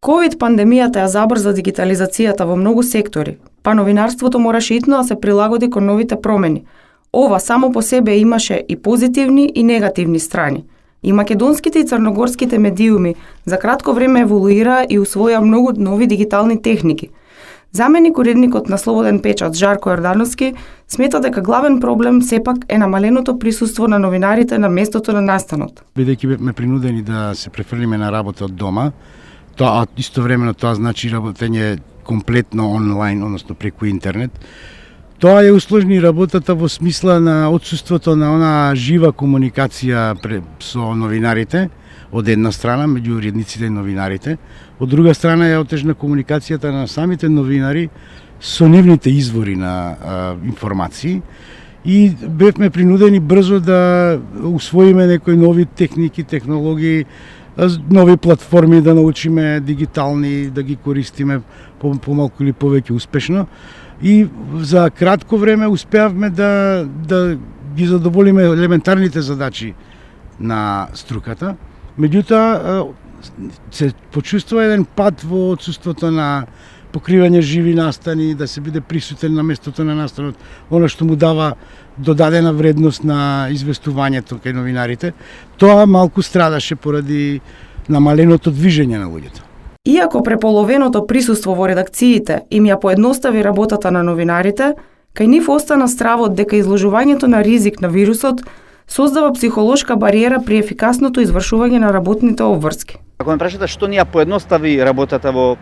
Ковид пандемијата ја забрза дигитализацијата во многу сектори, па новинарството мораше итно да се прилагоди кон новите промени. Ова само по себе имаше и позитивни и негативни страни. И македонските и црногорските медиуми за кратко време еволуира и усвоја многу нови дигитални техники. Заменик уредникот на Слободен печат Жарко Јордановски смета дека главен проблем сепак е намаленото присуство на новинарите на местото на настанот. Бидејќи бевме принудени да се префрлиме на работа од дома, тоа истовремено тоа значи работење комплетно онлайн, односно преку интернет. Тоа ја усложни работата во смисла на отсуството на она жива комуникација со новинарите, од една страна, меѓу уредниците и новинарите, од друга страна ја отежна комуникацијата на самите новинари со нивните извори на информации и бевме принудени брзо да усвоиме некои нови техники, технологии, нови платформи да научиме дигитални, да ги користиме помалку или повеќе успешно. И за кратко време успеавме да ги задоволиме елементарните задачи на струката. Меѓутоа, се почувствува еден пат во отсуството на покривање живи настани, да се биде присутен на местото на настанот, оно што му дава додадена вредност на известувањето кај новинарите. Тоа малку страдаше поради намаленото движење на луѓето. Иако преполовеното присуство во редакциите им ја поедностави работата на новинарите, кај нив остана стравот дека изложувањето на ризик на вирусот создава психолошка бариера при ефикасното извршување на работните обврски. Ако ме прашате што ни ја поедностави работата во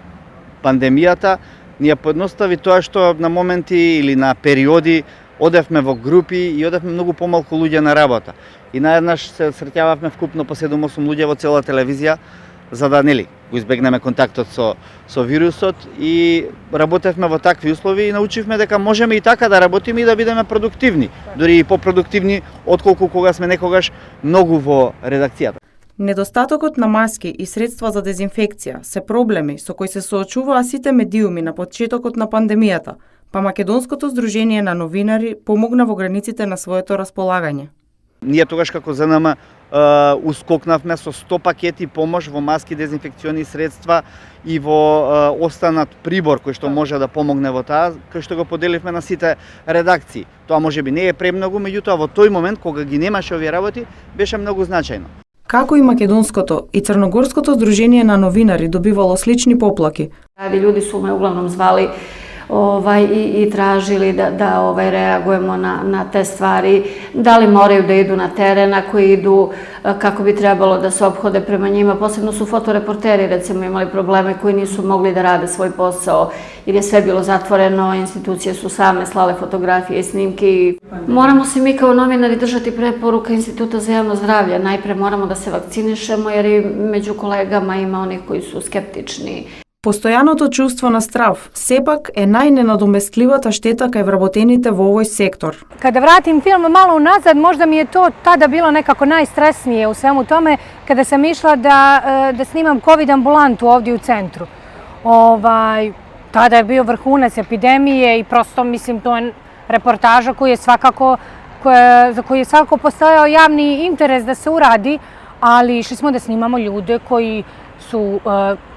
пандемијата, ни ја поедностави тоа што на моменти или на периоди одевме во групи и одевме многу помалку луѓе на работа. И наеднаш се среќававме вкупно по 7-8 луѓе во цела телевизија, за да го избегнеме контактот со вирусот и работевме во такви услови и научивме дека можеме и така да работиме и да бидеме продуктивни, дури и попродуктивни отколку кога сме некогаш многу во редакцијата. Недостатокот на маски и средства за дезинфекција се проблеми со кои се соочуваа сите медиуми на почетокот на пандемијата, па Македонското здружение на новинари помогна во границите на своето располагање. Ние тогаш како ЗНМ ускокнавме со 100 пакети помош во маски, дезинфекциони средства и во останат прибор кој што може да помогне во таа, кој што го поделивме на сите редакции. Тоа можеби не е премногу, меѓутоа во тој момент кога ги немаше овие работи, беше многу значајно. Како и Македонското и Црногорското здружение на новинари добивало слични поплаки. Луѓе су ме углавном звали и tražili da reagujemo na te stvari, da li moraju da idu na teren, ako idu, kako bi trebalo da se ophode prema njima. Posebno su fotoreporteri recimo imali probleme koji nisu mogli da rade svoj posao jer je sve bilo zatvoreno, institucije su same slale fotografije i snimke. Moramo se mi kao novinari držati preporuka Instituta za javno zdravlje. Najpre moramo da se vakcinišemo jer i među kolegama ima onih koji su skeptični. Постојаното чувство на страв сепак е најненадоместливата штета кај вработените во овој сектор. Kada vratim film malo unazad, možda mi je to tada bilo nekako najstresnije u svemu tome kada sam išla da snimam COVID ambulantu ovdje u centru. Tada je bio vrhunac epidemije i prosto mislim to je reportaža za koju je svakako postojao javni interes da se uradi, ali išli smo da snimamo ljude koji su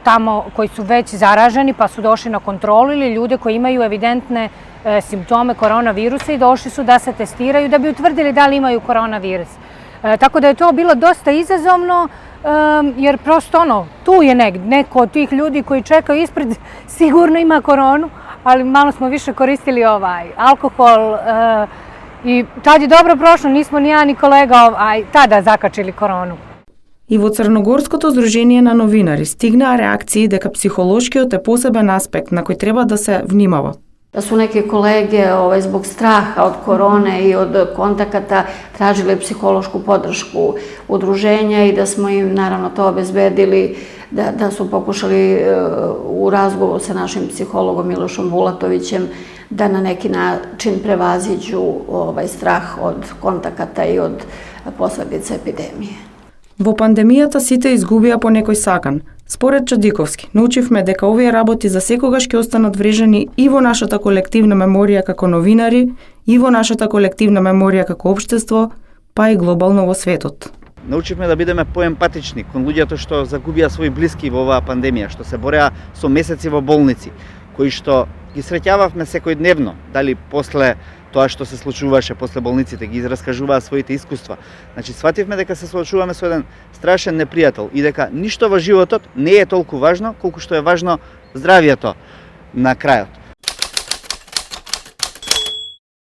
tamo, koji su već zaraženi pa su došli na kontrolu ili ljude koji imaju evidentne simptome koronavirusa i došli su da se testiraju da bi utvrdili da li imaju koronavirus. Tako da je to bilo dosta izazovno jer prosto tu je neko od tih ljudi koji čekaju ispred sigurno ima koronu, ali malo smo više koristili alkohol i tad je dobro prošlo, nismo ni ja ni kolega tada zakačili koronu. И во Црногорското здружение на новинари стигнаа реакции дека психолошкиот е посебен аспект на кој треба да се внимава. Da su neke kolege zbog straha od korone i od kontakata tražili psihološku podršku udruženja i da smo im naravno to obezbedili, da su pokušali u razgovoru sa našim psihologom Milošom Bulatovićem da na neki način prevaziđu strah od kontakata i od posledica epidemije. Во пандемијата сите изгубија по некој сакан. Според Чадиковски, научивме дека овие работи за секогаш ќе останат врежани и во нашата колективна меморија како новинари, и во нашата колективна меморија како општество, па и глобално во светот. научивме да бидеме поемпатични кон луѓето што загубија свои блиски во оваа пандемија, што се бореа со месеци во болници, кои што ги среќававме секојдневно, дали после тоа што се случуваше после болниците, ги раскажуваа своите искуства. Значи, свативме дека се соочуваме со еден страшен непријател и дека ништо во животот не е толку важно колку што е важно здравието на крајот.